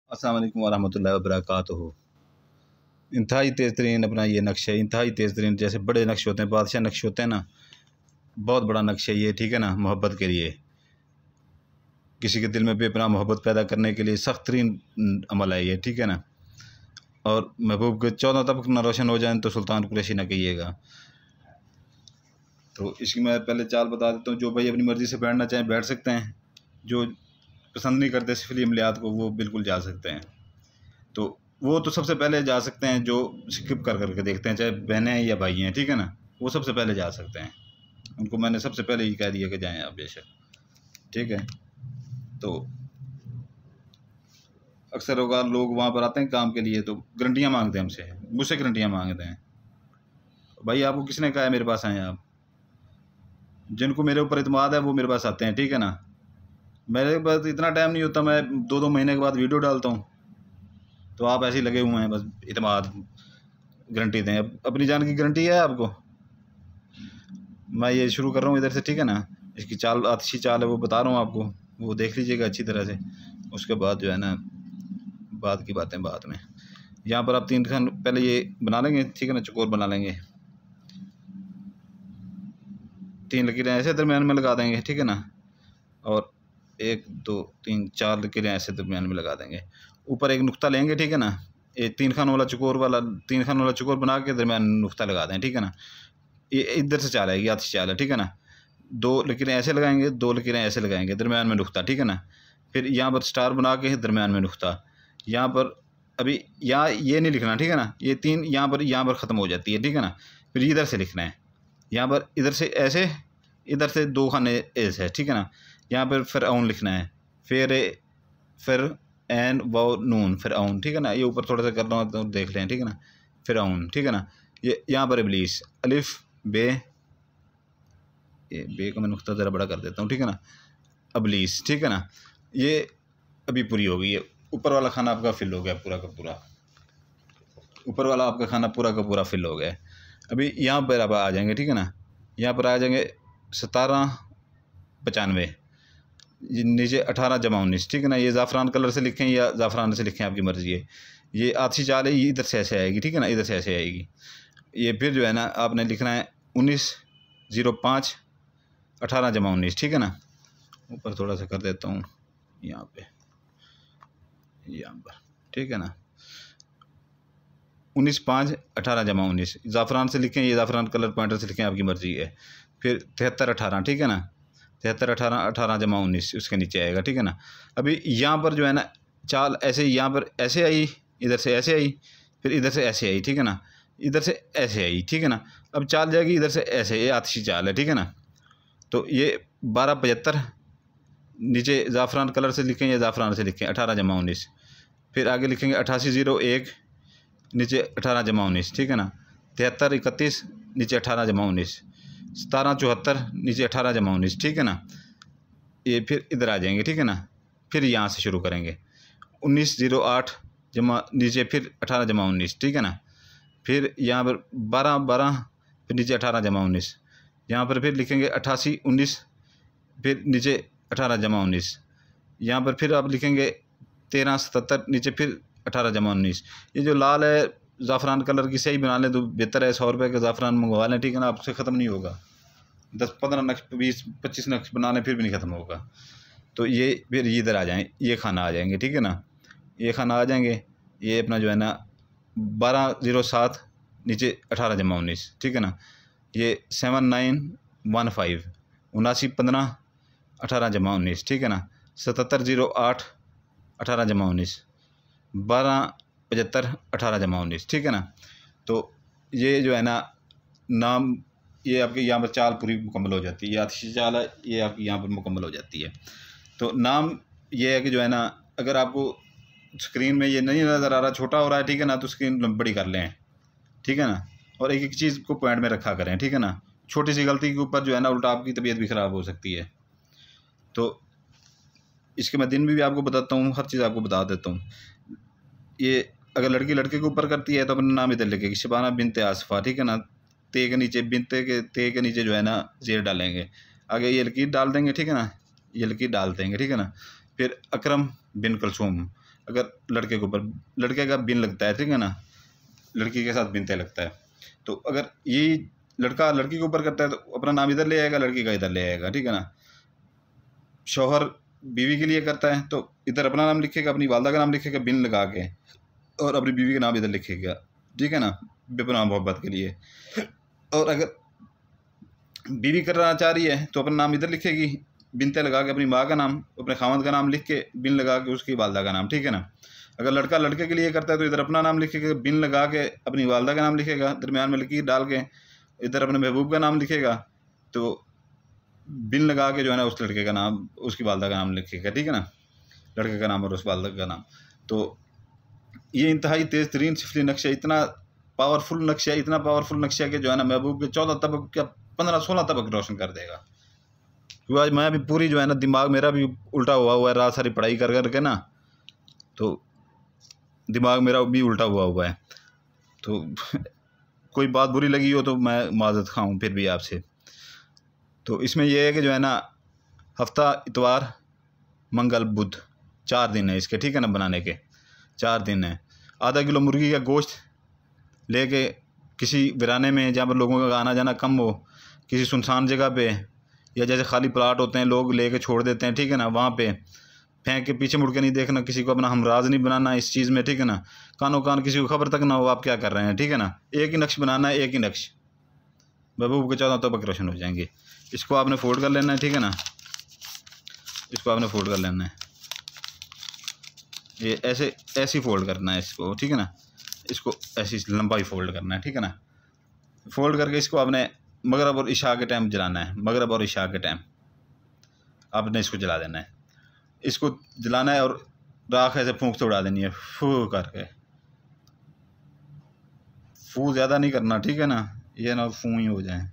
अस्सलाम वालेकुम वरहमतुल्लाहि वबरकातुहू। इंतहाई तेज़ तरीन अपना ये नक्शा है, इंतहाई तेज़ तरीन, जैसे बड़े नक्शे होते हैं, बादशाह नक्शे होते हैं ना, बहुत बड़ा नक्शा ये, ठीक है ना। मोहब्बत के लिए, किसी के दिल में बेपनाह मोहब्बत पैदा करने के लिए सख्त तरीन अमल है ये, ठीक है ना। और महबूब के 14 तबक ना रोशन हो जाए तो सुल्तान कुरैशी ना कहिएगा। तो इसकी मैं पहले चाल बता देता हूँ। जो भाई अपनी मर्ज़ी से बैठना चाहें बैठ सकते हैं, जो पसंद नहीं करते सिफली अमलियात को वो बिल्कुल जा सकते हैं। तो वो तो सबसे पहले जा सकते हैं जो स्किप कर करके देखते हैं, चाहे बहनें हैं या भाई हैं, ठीक है ना। वो सबसे पहले जा सकते हैं, उनको मैंने सबसे पहले ही कह दिया कि जाएं आप बेशक, ठीक है। तो अक्सर होगा लोग वहाँ पर आते हैं काम के लिए तो गारंटियाँ मांगते हैं हमसे, मुझसे गारंटियाँ मांगते हैं। भाई आपको किसने कहा है मेरे पास आएँ आप? जिनको मेरे ऊपर इत्मीनान है वो मेरे पास आते हैं, ठीक है ना। मेरे पास इतना टाइम नहीं होता, मैं 2-2 महीने के बाद वीडियो डालता हूँ, तो आप ऐसे ही लगे हुए हैं बस इत्मीनान गारंटी दें। अपनी जान की गारंटी है आपको। मैं ये शुरू कर रहा हूँ इधर से, ठीक है ना। इसकी चाल अच्छी चाल है वो बता रहा हूँ आपको, वो देख लीजिएगा अच्छी तरह से। उसके बाद जो है ना बाद की बातें बाद में। यहाँ पर आप 3 खान पहले ये बना लेंगे, ठीक है ना, चकोर बना लेंगे। 3 लकीरें ऐसे दरमियान में लगा देंगे, ठीक है ना। और 1 2 3 4 लकीरें ऐसे दरमियान में लगा देंगे। ऊपर एक नुक्ता लेंगे, ठीक है ना। ये 3 खान वाला चकोर बना के दरमियान में नुक्ता लगा दें, ठीक है ना। ये इधर से चाल आएगी, अच्छी चाल है, ठीक है ना। 2 लकीरें ऐसे लगाएंगे, 2 लकीरें ऐसे लगाएंगे, दरमियान में नुक्ता, ठीक है ना। फिर यहाँ पर स्टार बना के दरमियान में नुक्ता। यहाँ पर अभी यहाँ ये नहीं लिखना, ठीक है ना। ये 3 यहाँ पर ख़त्म हो जाती है, ठीक है ना। फिर इधर से लिखना है, यहाँ पर इधर से ऐसे, इधर से 2 खाने ऐसे है, ठीक है ना। यहाँ पर फिर औन लिखना है, फिर एन वाओ नून, फिर औन, ठीक है ना। ये ऊपर थोड़ा सा कर रहा हूँ तो देख लें, ठीक है ना। फिर औन, ठीक है ना। ये यहाँ पर इब्लीस, अलिफ बे, ये बे का मैं नुक्ता ज़रा बड़ा कर देता हूँ, ठीक है ना। अबलीस, ठीक है ना। ये अभी पूरी हो गई है। ऊपर वाला खाना आपका फिल हो गया पूरा का पूरा, ऊपर वाला आपका खाना पूरा का पूरा फिल हो गया है। अभी यहाँ पर आप आ जाएंगे, ठीक है ना। यहाँ पर आ जाएंगे 1795, नीचे 18 जमा 19, ठीक है ना। ये ज़ाफ़रान कलर से लिखें या ज़ाफ़रान से लिखें, आपकी मर्ज़ी है। ये आधी चाल है, ये इधर से ऐसे आएगी, ठीक है ना, इधर से ऐसे आएगी। ये फिर जो है ना आपने लिखना है 1905 18 जमा 19, ठीक है ना। ऊपर थोड़ा सा कर देता हूँ यहाँ पे, यहाँ पर, ठीक है ना। 1905 18 जमा 19, ज़ाफ़रान से लिखें, ये ज़ाफ़रान कलर पॉइंटर से लिखें, आपकी मर्ज़ी है। फिर 73 18, ठीक है ना। 73 18 18 जमा 19 उसके नीचे आएगा, ठीक है ना। अभी यहाँ पर जो है ना चाल ऐसे, यहाँ पर ऐसे आई, इधर से ऐसे आई, फिर इधर से ऐसे आई, ठीक है ना। इधर से ऐसे आई, ठीक है ना। अब चाल जाएगी इधर से ऐसे, ये आतिशी चाल है, ठीक है ना। तो ये 1275, नीचे ज़ाफ़रान कलर से लिखें या ज़ाफ़रान से लिखें, 18 जमा 19। फिर आगे लिखेंगे 8801, नीचे 18 जमा 19, ठीक है ना। 73 31, नीचे 18 जमा 19। 17 74, नीचे 18 जमा 19, ठीक है ना। ये फिर इधर आ जाएंगे, ठीक है ना। फिर यहाँ से शुरू करेंगे 1908 जमा, नीचे फिर 18 जमा 19, ठीक है ना। फिर यहाँ पर 12 12, फिर नीचे 18 जमा 19। यहाँ पर फिर लिखेंगे 88 19, फिर नीचे 18 जमा 19। यहाँ पर फिर आप लिखेंगे 13 77, नीचे फिर 18 जमा 19। ये जो लाल है ज़ाफ़रान कलर की सही बना लें तो बेहतर है। 100 रुपये का ज़ाफ़रान मंगवा लें, ठीक है ना। आपसे ख़त्म नहीं होगा, 10-15 नक्श 20-25 नक्श बना लें फिर भी नहीं ख़त्म होगा। तो ये फिर इधर आ जाएँ, ये खाना आ जाएंगे, ठीक है ना। ये खाना आ जाएंगे, ये अपना जो है ना 1207, नीचे 18 जमा 19, ठीक है ना। ये 7915 7915 18 जमा 19, ठीक है ना। 7708 18 जमा 19, 1275 18 जमा 19, ठीक है ना। तो ये जो है ना नाम, ये आपके यहाँ पर चाल पूरी मुकम्मल हो जाती है। ये आतिशी चाल है, ये आपकी यहाँ पर मुकम्मल हो जाती है। तो नाम ये है कि जो है ना, अगर आपको स्क्रीन में ये नहीं नज़र आ रहा, छोटा हो रहा है, ठीक है ना, तो स्क्रीन बड़ी कर लें, ठीक है ना। और एक एक चीज़ को पॉइंट में रखा करें, ठीक है ना। छोटी सी गलती के ऊपर जो है ना उल्टा आपकी तबीयत भी ख़राब हो सकती है। तो इसके मैं दिन भी आपको बताता हूँ, हर चीज़ आपको बता देता हूँ। ये अगर लड़की लड़के के ऊपर करती है तो अपना नाम इधर लिखेगी, शबाना बिनते आसफ़ा, ठीक है ना। ते के नीचे बिनते के, ते के नीचे जो है ना ज़ेर डालेंगे, आगे ये लकीर डाल देंगे, ठीक है ना। ये लकीर डाल देंगे, ठीक है ना। फिर अकरम बिन कलसूम, अगर लड़के के ऊपर, लड़के का बिन लगता है, ठीक है ना, लड़की के साथ बिन तय लगता है, तो अगर ये लड़का लड़की के ऊपर करता है तो अपना नाम इधर ले आएगा, लड़की का इधर ले आएगा, ठीक है ना। शौहर बीवी के लिए करता है तो इधर अपना नाम लिखेगा, अपनी वालदा का नाम लिखेगा बिन लगा के, और अपनी बीवी का नाम इधर लिखेगा, ठीक है ना, बेपनाह मोहब्बत के लिए। और अगर बीवी करना चाह रही है तो अपना नाम इधर लिखेगी बिन तय लगा के, अपनी माँ का नाम, अपने खामद का नाम लिख के बिन लगा के उसकी वालदा का नाम, ठीक है ना। अगर लड़का लड़के के लिए करता है तो इधर अपना नाम लिखेगा, बिन लगा के अपनी वालदा का नाम लिखेगा, दरमियान में लकीर डाल के इधर अपने महबूब का नाम लिखेगा, तो बिन लगा के जो है ना उस लड़के का नाम, उसकी वालदा का नाम लिखेगा, ठीक है ना, लड़के का नाम और उस वालदा का नाम। तो ये इंतहाई तेज़ तरीन सिफली नक्शा, इतना पावरफुल नक्शा, इतना पावरफुल नक्शा कि जो है ना महबूब के 14 तबक क्या 15-16 तबक रोशन कर देगा। क्योंकि आज मैं अभी पूरी जो है ना दिमाग मेरा भी उल्टा हुआ है, रात सारी पढ़ाई कर करके ना, तो दिमाग मेरा भी उल्टा हुआ है। तो कोई बात बुरी लगी हो तो मैं माज़रत खाऊँ फिर भी आपसे। तो इसमें यह है कि जो है ना हफ्ता इतवार मंगल बुध 4 दिन है इसके, ठीक है ना, बनाने के 4 दिन है। आधा किलो मुर्गी का गोश्त लेके किसी वीराने में जहाँ पर लोगों का आना जाना कम हो, किसी सुनसान जगह पे, या जैसे खाली प्लाट होते हैं लोग लेके छोड़ देते हैं, ठीक है ना, वहाँ पे फेंक के पीछे मुड़ के नहीं देखना, किसी को अपना हमराज नहीं बनाना इस चीज़ में, ठीक है ना, कानो कान किसी को खबर तक ना हो आप क्या कर रहे हैं, ठीक है ना। एक ही नक्श बनाना है, एक ही नक्श, महबूब के 14 तबक रोशन हो जाएंगे। इसको आपने फोल्ड कर लेना है, ठीक है ना, इसको आपने फोल्ड कर लेना है, ये ऐसे फोल्ड करना है इसको, ठीक है ना, इसको ऐसी लंबाई फोल्ड करना है, ठीक है ना। फोल्ड करके इसको आपने मगरब और इशा के टाइम जलाना है, मगरब और इशा के टाइम आपने इसको जला देना है, इसको जलाना है, और राख ऐसे फूंक से उड़ा देनी है, फू करके, फू ज़्यादा नहीं करना, ठीक है ना, ये ना फू ही हो जाए।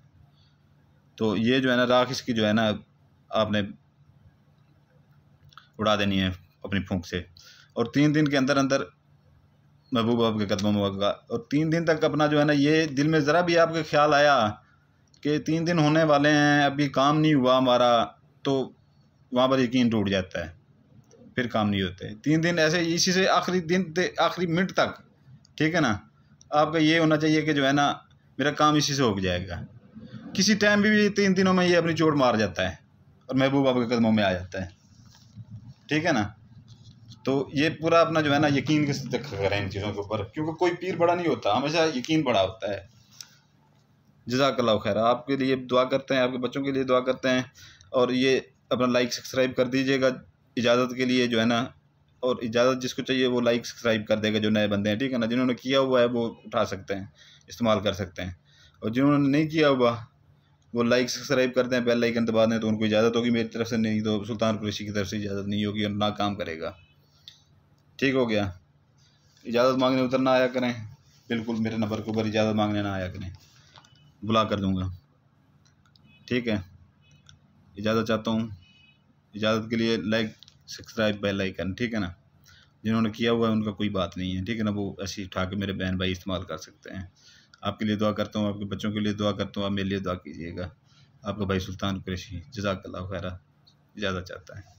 तो ये जो है ना राख इसकी जो है ना आपने उड़ा देनी है अपनी फूंक से, और 3 दिन के अंदर अंदर महबूब आपके कदमों में होगा। और 3 दिन तक अपना जो है ना ये दिल में ज़रा भी आपके ख्याल आया कि 3 दिन होने वाले हैं अभी काम नहीं हुआ हमारा, तो वहाँ पर यकीन टूट जाता है, फिर काम नहीं होते। 3 दिन ऐसे इसी से आखिरी दिन आखिरी मिनट तक, ठीक है ना, आपका ये होना चाहिए कि जो है ना मेरा काम इसी से हो जाएगा। किसी टाइम भी 3 दिनों में ये अपनी चोट मार जाता है और महबूब आपके कदमों में आ जाता है, ठीक है ना। तो ये पूरा अपना जो है ना यकीन के साथ करें इन चीज़ों के ऊपर, क्योंकि कोई पीर बड़ा नहीं होता, हमेशा यकीन बड़ा होता है। जज़ाकल्लाह खैर, आपके लिए दुआ करते हैं, आपके बच्चों के लिए दुआ करते हैं, और ये अपना लाइक सब्सक्राइब कर दीजिएगा इजाज़त के लिए जो है ना, और इजाज़त जिसको चाहिए वो लाइक सब्सक्राइब कर देगा, जो नए बंदे हैं, ठीक है ना। जिन्होंने किया हुआ है वो उठा सकते हैं, इस्तेमाल कर सकते हैं, और जिन्होंने नहीं किया हुआ वो लाइक सब्सक्राइब करते हैं, बेल आइकन दबा दें, तो उनको इजाज़त होगी मेरी तरफ से, नहीं तो सुल्तान कुरैशी की तरफ से इजाज़त नहीं होगी और ना काम करेगा। ठीक हो गया। इजाज़त मांगने उतर ना आया करें, बिल्कुल मेरे नंबर के ऊपर इजाज़त मांगने ना आया करें, बुला कर दूँगा, ठीक है। इजाज़त चाहता हूँ, इजाज़त के लिए लाइक सब्सक्राइब बेल आइकन, ठीक है ना। जिन्होंने किया हुआ है उनका कोई बात नहीं है, ठीक है ना, वो ऐसे उठा के मेरे बहन भाई इस्तेमाल कर सकते हैं। आपके लिए दुआ करता हूँ, आपके बच्चों के लिए दुआ करता हूँ, आप मेरे लिए दुआ कीजिएगा। आपका भाई सुल्तान कुरैशी जज़ाकल्लाह खैरा इजाज़त चाहता है।